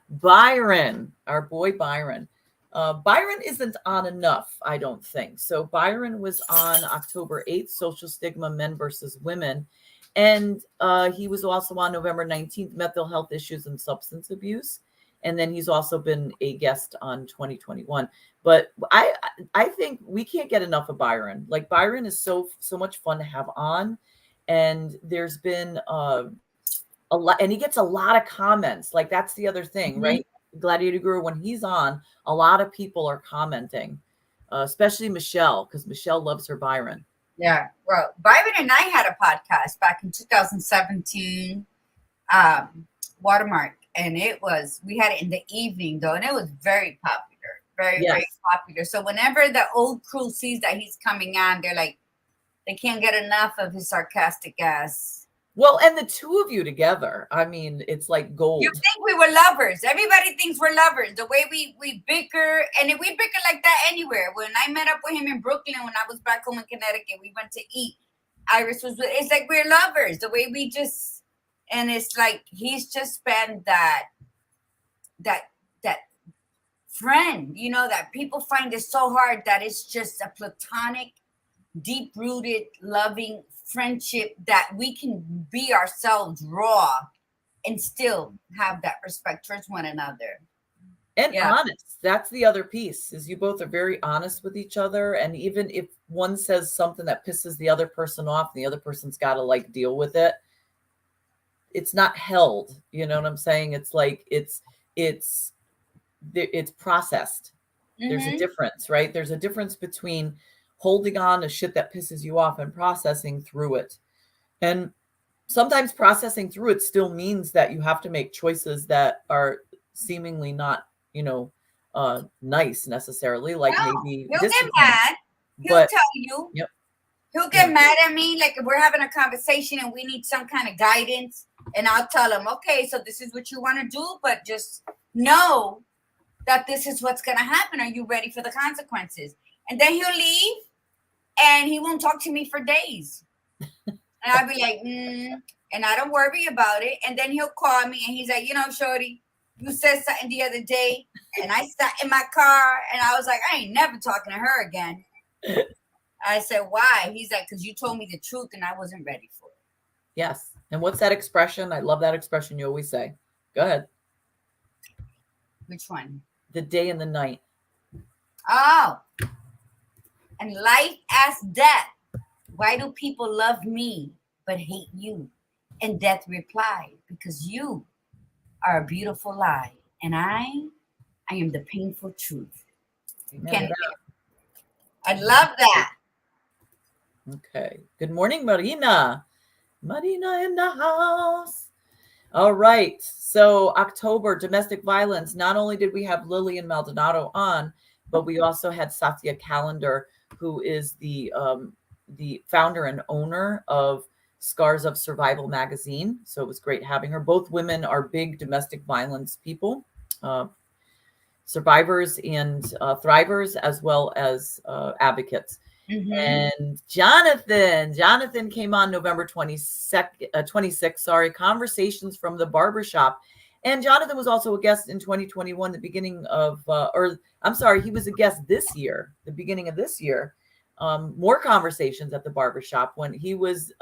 Byron, our boy Byron. Byron isn't on enough, I don't think. So Byron was on October 8th, Social Stigma, Men versus Women. And he was also on November 19th, Mental Health Issues and Substance Abuse. And then he's also been a guest on 2021. But I think we can't get enough of Byron. Like, Byron is so much fun to have on. And there's been a lot, and he gets a lot of comments. Like, that's the other thing, right? Gladiator Guru, when he's on, a lot of people are commenting, especially Michelle, because Michelle loves her Byron. Yeah, well, Byron and I had a podcast back in 2017, Watermark, and we had it in the evening though, and it was very popular, very popular. So whenever the old crew sees that he's coming on, they're like, they can't get enough of his sarcastic ass. Well, and the two of you together, I mean, it's like gold. You think we were lovers. Everybody thinks we're lovers. The way we bicker, and if we bicker like that anywhere. When I met up with him in Brooklyn, when I was back home in Connecticut, we went to eat. Iris was with, it's like we're lovers. The way we just, and it's like he's just been that friend, you know, that people find it so hard that it's just a platonic, deep-rooted, loving friendship that we can be ourselves raw and still have that respect towards one another. And honest. That's the other piece, is you both are very honest with each other. And even if one says something that pisses the other person off, the other person's got to like deal with it. It's not held. You know what I'm saying? It's like, it's processed. Mm-hmm. There's a difference, right? There's a difference between holding on to shit that pisses you off and processing through it. And sometimes processing through it still means that you have to make choices that are seemingly not, you know, nice necessarily. Like maybe he'll get mad. He'll tell you. Yep. He'll get mad at me. Like if we're having a conversation and we need some kind of guidance, and I'll tell him, okay, so this is what you want to do, but just know that this is what's going to happen. Are you ready for the consequences? And then he'll leave and he won't talk to me for days. And I'll be like, and I don't worry about it. And then he'll call me and he's like, you know, shorty, you said something the other day. And I sat in my car and I was like, I ain't never talking to her again. I said, why? He's like, because you told me the truth and I wasn't ready for it. Yes. And what's that expression? I love that expression you always say. Go ahead. Which one? The day and the night. Oh. And life as death. Why do people love me but hate you? And death replied, because you are a beautiful lie. And I am the painful truth. I love that. Okay. Good morning, Marina. Marina in the house. All right. So October, domestic violence. Not only did we have Lillian Maldonado on, but we also had Satya Calendar, who is the founder and owner of Scars of Survival magazine. So it was great having her. Both women are big domestic violence people, survivors and thrivers, as well as advocates. Mm-hmm. And Jonathan came on November 26th, Conversations from the Barbershop. And Jonathan was also a guest in 2021, the beginning of, he was a guest this year, the beginning of this year. More conversations at the barbershop when he was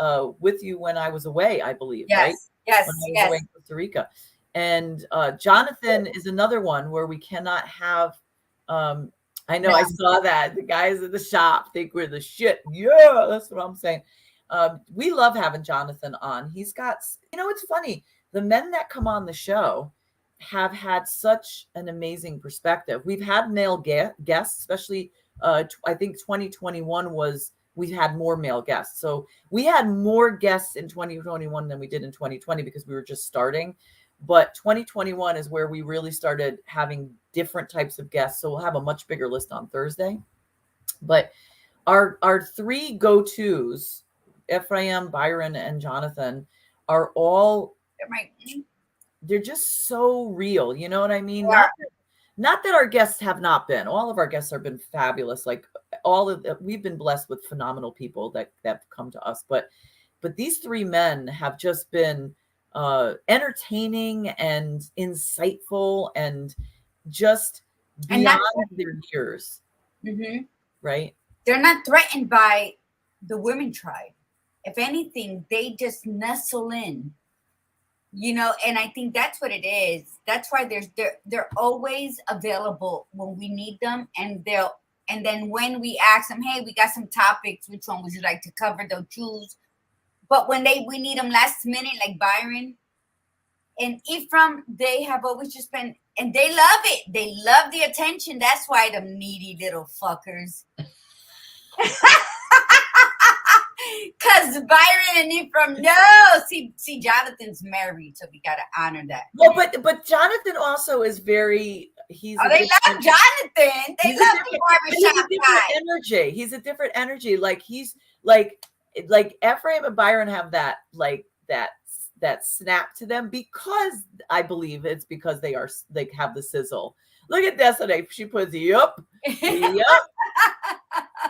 with you when I was away, I believe, right? Yes, when I was away in Costa Rica. And Jonathan is another one where we cannot have, I know, I saw that. The guys at the shop think we're the shit. Yeah, that's what I'm saying. We love having Jonathan on. He's got, you know, it's funny. The men that come on the show have had such an amazing perspective. We've had male guests, especially I think 2021 we had more male guests. So we had more guests in 2021 than we did in 2020 because we were just starting. But 2021 is where we really started having different types of guests. So we'll have a much bigger list on Thursday. But our three go-tos, Ephraim, Byron, and Jonathan, are all, they're just so real. You know what I mean? Yeah. Not that our guests have not been. All of our guests have been fabulous. Like we've been blessed with phenomenal people that have come to us. But these three men have just been entertaining and insightful and just beyond their years. Mm-hmm. Right? They're not threatened by the women tribe. If anything, they just nestle in. You know, and I think that's what it is. That's why they're always available when we need them, and then when we ask them, hey, we got some topics, which one would you like to cover? They'll choose. But when we need them last minute, like Byron and Ephraim, they have always just been, and they love it. They love the attention. That's why them needy little fuckers. Because Byron and Ephraim, see, Jonathan's married, so we got to honor that. Well, but Jonathan also is very, they love Jonathan. They love the barbershop guy. Energy. He's a different energy. Like he's like Ephraim and Byron have that, like that snap to them, because I believe it's because they have the sizzle. Look at Destiny. She puts yup.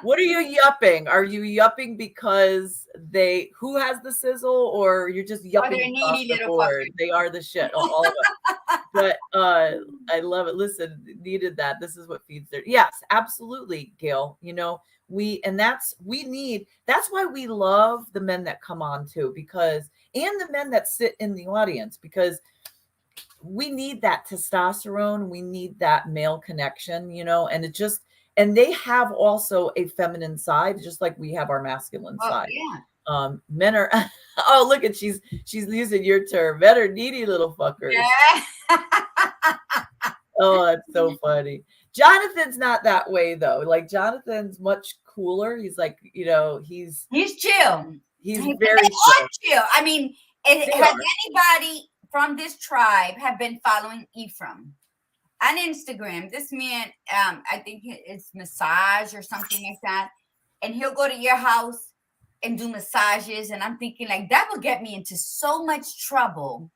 What are you yupping? Are you yupping because who has the sizzle, or you're just yupping across the board? They are the shit, all of us. But I love it. Listen, needed that. This is what feeds their. Yes, absolutely, Gail. That's why we love the men that come on too, because, and the men that sit in the audience, because we need that testosterone. We need that male connection, and they have also a feminine side, just like we have our masculine side. Yeah. Men are, oh, look at, she's using your term. Men are needy little fuckers. Yeah. Oh, that's so funny. Jonathan's not that way though. Like, Jonathan's much cooler. He's like, he's chill. He's very chill. I mean, has anybody from this tribe have been following Ephraim on Instagram? This man, I think it's massage or something like that, and he'll go to your house and do massages, and I'm thinking, like, that would get me into so much trouble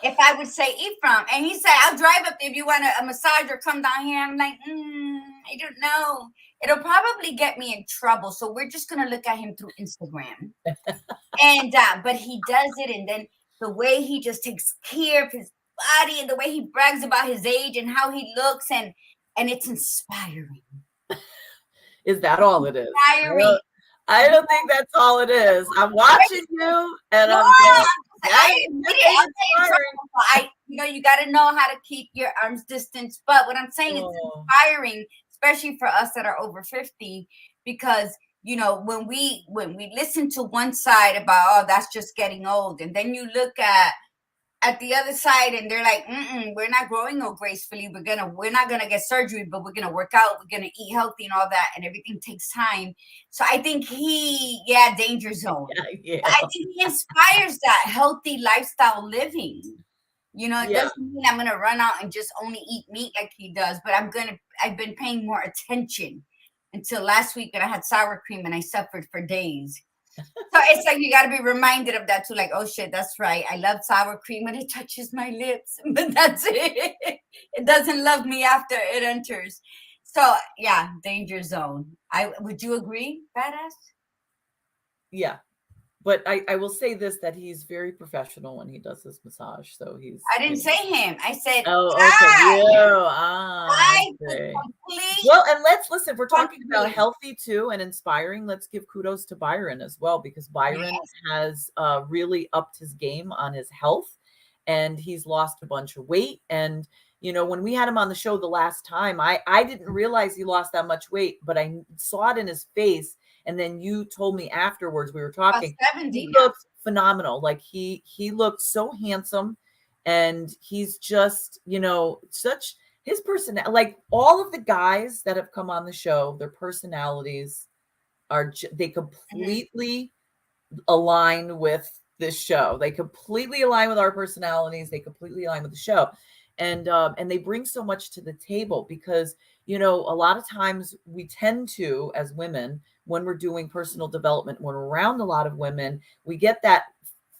if I would say Ephraim, and he said, I'll drive up there if you want a massage, or come down here. I'm like, I don't know. It'll probably get me in trouble. So we're just going to look at him through Instagram. And but he does it, and then the way he just takes care of his body, and the way he brags about his age and how he looks, and it's inspiring. Is that all it is? Inspiring. I don't think that's all it is. I'm watching you, and you got to know how to keep your arms distance. But what I'm saying is inspiring, especially for us that are over 50, because when we listen to one side about, oh, that's just getting old, and then you look at the other side and they're like, we're not growing no gracefully. We're not gonna get surgery, but we're gonna work out, we're gonna eat healthy and all that, and everything takes time. So I think danger zone. Yeah. I think he inspires that healthy lifestyle living. It doesn't mean I'm gonna run out and just only eat meat like he does, but I've been paying more attention until last week, and I had sour cream and I suffered for days. So it's like, you got to be reminded of that too. Like, oh shit, that's right. I love sour cream when it touches my lips, but that's it. It doesn't love me after it enters. So yeah, danger zone. Would you agree, badass? Yeah. But I will say this, that he's very professional when he does his massage. So I didn't say him. I said, okay. Well, and let's listen. We're talking about healthy too and inspiring. Let's give kudos to Byron as well, because Byron has really upped his game on his health, and he's lost a bunch of weight. And when we had him on the show the last time, I didn't realize he lost that much weight, but I saw it in his face. And then you told me afterwards, we were talking, he looked phenomenal. Like he looked so handsome, and he's just, such his personality. Like, all of the guys that have come on the show, their personalities they completely align with this show. They completely align with our personalities. They completely align with the show. And they bring so much to the table, because, a lot of times we tend to, as women, when we're doing personal development, when we're around a lot of women, we get that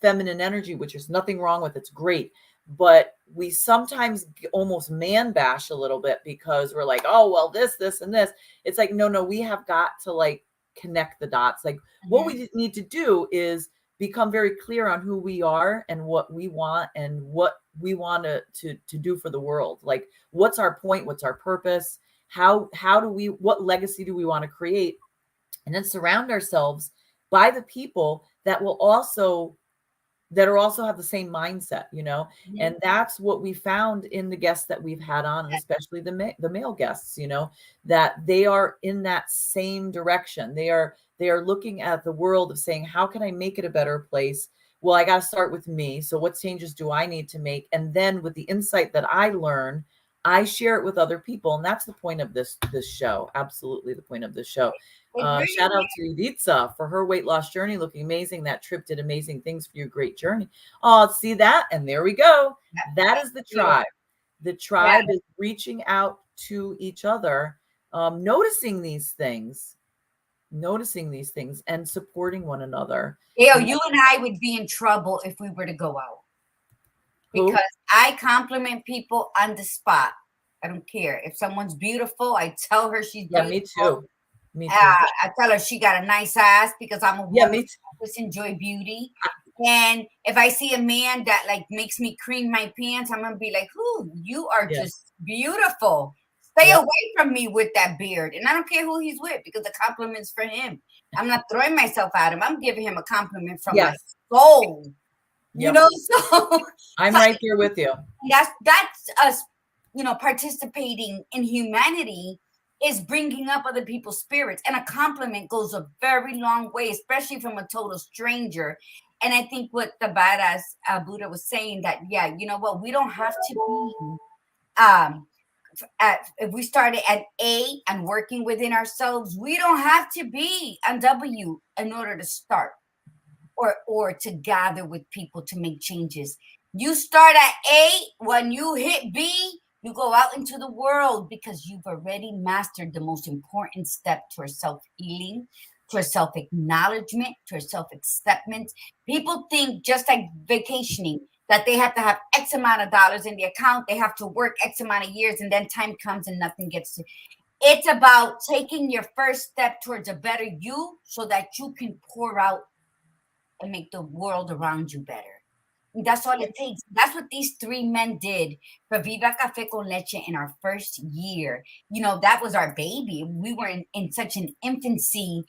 feminine energy, which is nothing wrong with. It's great. But we sometimes almost man bash a little bit, because we're like, oh, well, this, and this. It's like, no, we have got to like connect the dots. Like, what we need to do is become very clear on who we are and what we want and what we want to do for the world. Like, what's our point? What's our purpose? What legacy do we want to create? And then surround ourselves by the people that also have the same mindset, and that's what we found in the guests that we've had on, and especially the male guests, that they are in that same direction. They are looking at the world of saying, how can I make it a better place? Well, I got to start with me. So what changes do I need to make? And then with the insight that I learn, I share it with other people. And that's the point of this show. Absolutely the point of this show. Shout out to Editza for her weight loss journey, looking amazing. That trip did amazing things for your great journey. Oh, see that? And there we go. That is the tribe. The tribe is reaching out to each other, noticing these things, noticing these things and supporting one another. Gail, you and I would be in trouble if we were to go out. Because I compliment people on the spot. I don't care. If someone's beautiful, I tell her she's beautiful. Me too. Me too. I tell her she got a nice ass because I'm a woman. Me too. I just enjoy beauty. And if I see a man that like makes me cream my pants, I'm gonna be like, "Who? You are just beautiful. Stay away from me with that beard." And I don't care who he's with because the compliment's for him. I'm not throwing myself at him. I'm giving him a compliment from my soul. You know, so I'm right there with you. That's us, you know, participating in humanity is bringing up other people's spirits, and a compliment goes a very long way, especially from a total stranger. And I think what the badass Buddha was saying that, you know what, we don't have to be if we started at A and working within ourselves, we don't have to be on W in order to start. Or to gather with people to make changes. You start at A, when you hit B, you go out into the world because you've already mastered the most important step towards self-healing, towards self-acknowledgement, towards self-acceptance. People think, just like vacationing, that they have to have X amount of dollars in the account, they have to work X amount of years, and then time comes and nothing gets to. It's about taking your first step towards a better you so that you can pour out and make the world around you better. And that's all it takes. That's what these three men did for Viva Cafe con Leche in our first year. You know, that was our baby. We were in such an infancy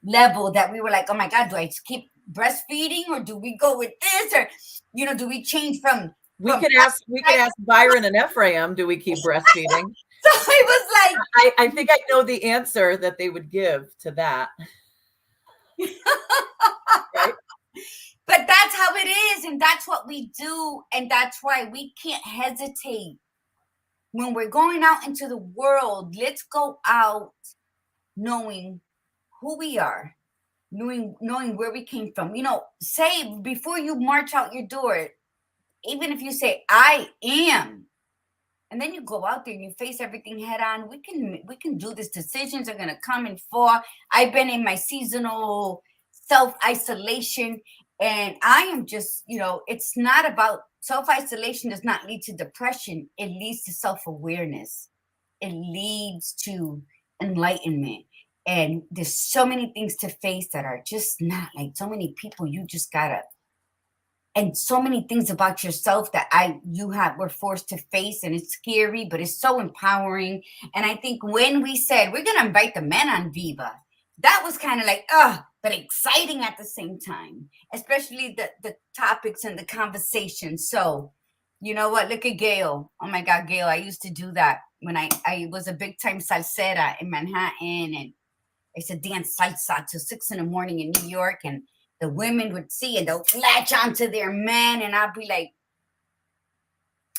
level that we were like, oh my God, do I keep breastfeeding or do we go with this? Or, you know, do we change from we could ask Byron and Ephraim, do we keep breastfeeding? So it was like, I think I know the answer that they would give to that. Right? But that's how it is, and that's what we do, and that's why we can't hesitate. When we're going out into the world, let's go out knowing who we are, knowing where we came from. You know, say before you march out your door, even if you say, I am, and then you go out there and you face everything head on, we can do this. Decisions are going to come and fall. I've been in my seasonal self-isolation. And I am just, you know, it's not about self-isolation does not lead to depression. It leads to self-awareness. It leads to enlightenment. And there's so many things to face that are just not like so many people you just gotta, and so many things about yourself that we're forced to face, and it's scary, but it's so empowering. And I think when we said we're gonna invite the men on Viva, that was kind of like, but exciting at the same time, especially the topics and the conversation. So, you know what? Look at Gail. Oh my God, Gail. I used to do that when I was a big time salsera in Manhattan, and I used to dance salsa till 6 a.m. in New York, and the women would see and they'll latch onto their men, and I'd be like,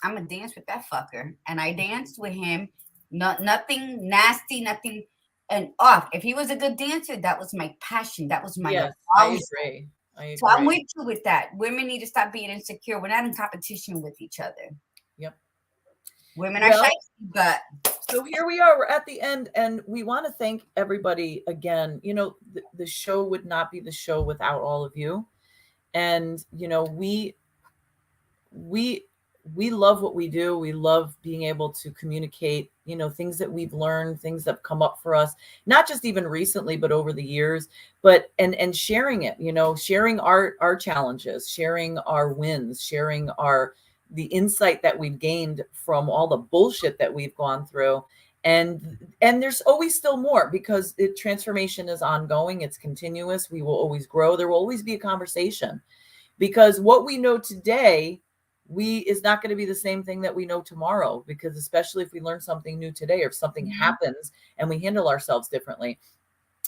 I'm gonna dance with that fucker. And I danced with him. Nothing nasty, nothing. And off. If he was a good dancer, that was my passion. That was my I agree. So I'm with you with that. Women need to stop being insecure. We're not in competition with each other. Yep. Women are shy, but so here we are. We're at the end, and we want to thank everybody again. You know, the show would not be the show without all of you. And you know, we love what we do. We love being able to communicate, you know, things that we've learned, things that have come up for us, not just even recently, but over the years, but, and sharing it, you know, sharing our challenges, sharing our wins, sharing the insight that we've gained from all the bullshit that we've gone through. And there's always still more, because the transformation is ongoing. It's continuous. We will always grow. There will always be a conversation, because what we know today is not going to be the same thing that we know tomorrow, because especially if we learn something new today, or if something happens and we handle ourselves differently,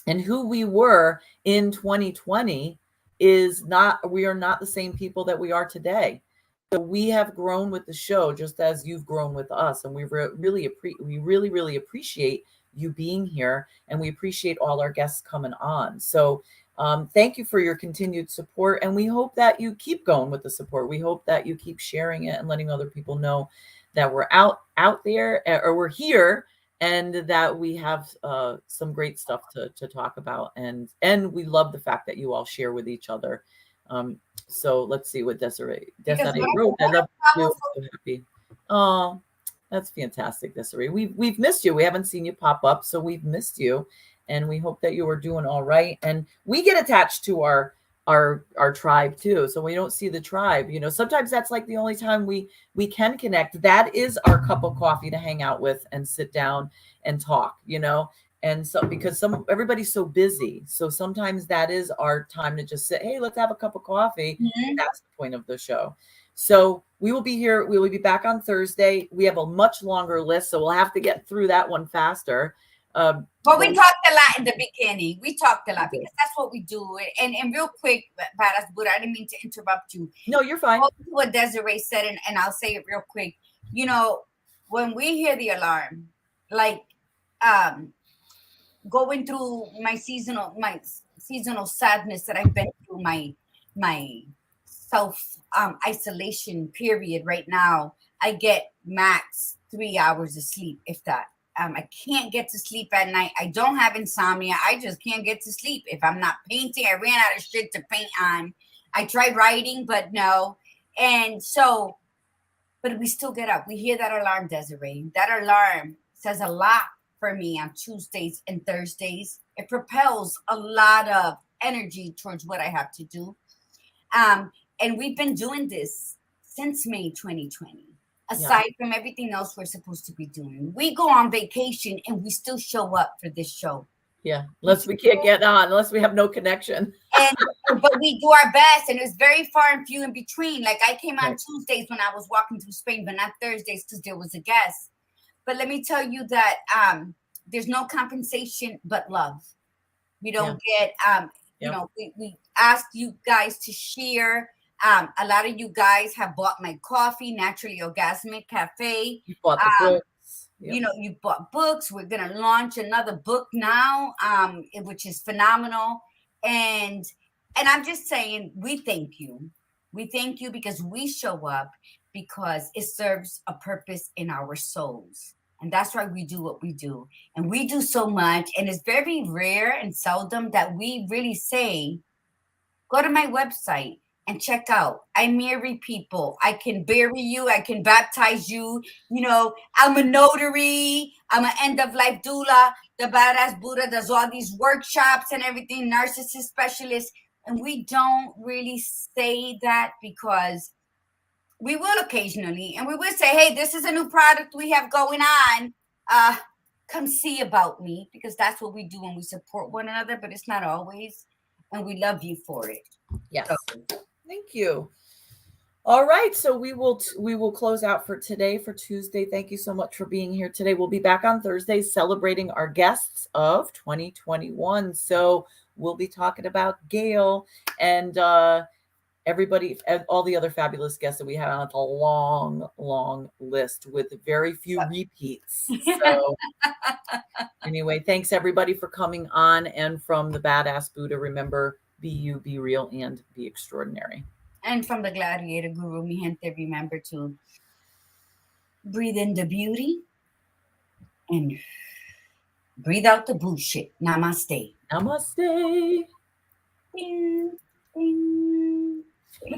and who we were in 2020 we are not the same people that we are today. So we have grown with the show, just as you've grown with us. And we really appreciate you being here, and we appreciate all our guests coming on. So thank you for your continued support, and we hope that you keep going with the support. We hope that you keep sharing it and letting other people know that we're out there, or we're here, and that we have some great stuff to talk about. And we love the fact that you all share with each other. So let's see what Desiree wrote. I love you. I'm so happy. Oh, that's fantastic, Desiree. We've missed you. We haven't seen you pop up, so we've missed you, and we hope that you are doing all right. And we get attached to our tribe too, so we don't see the tribe. You know, sometimes that's like the only time we can connect. That is our cup of coffee to hang out with and sit down and talk. You know, and so because everybody's so busy, so sometimes that is our time to just say, hey, let's have a cup of coffee. Mm-hmm. That's the point of the show. So we will be here. We will be back on Thursday. We have a much longer list, so we'll have to get through that one faster. But we talked a lot in the beginning. We talked a lot because that's what we do. And real quick, Badass Buddha, I didn't mean to interrupt you. No, you're fine. What Desiree said, and I'll say it real quick. You know, when we hear the alarm, like going through my seasonal sadness that I've been through, my self isolation period right now, I get max 3 hours of sleep, if that. I can't get to sleep at night. I don't have insomnia. I just can't get to sleep. If I'm not painting, I ran out of shit to paint on. I tried writing, but no. And so, but we still get up. We hear that alarm, Desiree. That alarm says a lot for me on Tuesdays and Thursdays. It propels a lot of energy towards what I have to do. And we've been doing this since May 2020. Aside from everything else we're supposed to be doing, we go on vacation and we still show up for this show. Yeah, unless we can't get on, unless we have no connection. But we do our best, and it's very far and few in between. Like I came on Tuesdays when I was walking through Spain, but not Thursdays because there was a guest. But let me tell you that there's no compensation but love. We don't get, you know, we ask you guys to share. A lot of you guys have bought my coffee, Naturally Orgasmic Cafe. You bought the books. You know, you bought books. We're going to launch another book now, which is phenomenal. And I'm just saying, we thank you. We thank you because we show up because it serves a purpose in our souls. And that's why we do what we do. And we do so much. And it's very rare and seldom that we really say, go to my website and check out. I marry people. I can bury you. I can baptize you. You know, I'm a notary. I'm an end-of-life doula. The Badass Buddha does all these workshops and everything, narcissist specialist. And we don't really say that because we will occasionally. And we will say, hey, this is a new product we have going on. Come see about me, because that's what we do when we support one another, but it's not always. And we love you for it. Yes. So. Thank you. All right. So we will close out for today, for Tuesday. Thank you so much for being here today. We'll be back on Thursday celebrating our guests of 2021. So we'll be talking about Gail and everybody, all the other fabulous guests that we have on a long, long list with very few repeats. So anyway, thanks everybody for coming on. And from the Badass Buddha, remember, be you, be real, and be extraordinary. And from the Gladiator Guru, mi gente, remember to breathe in the beauty and breathe out the bullshit. Namaste. Namaste. Ding, ding.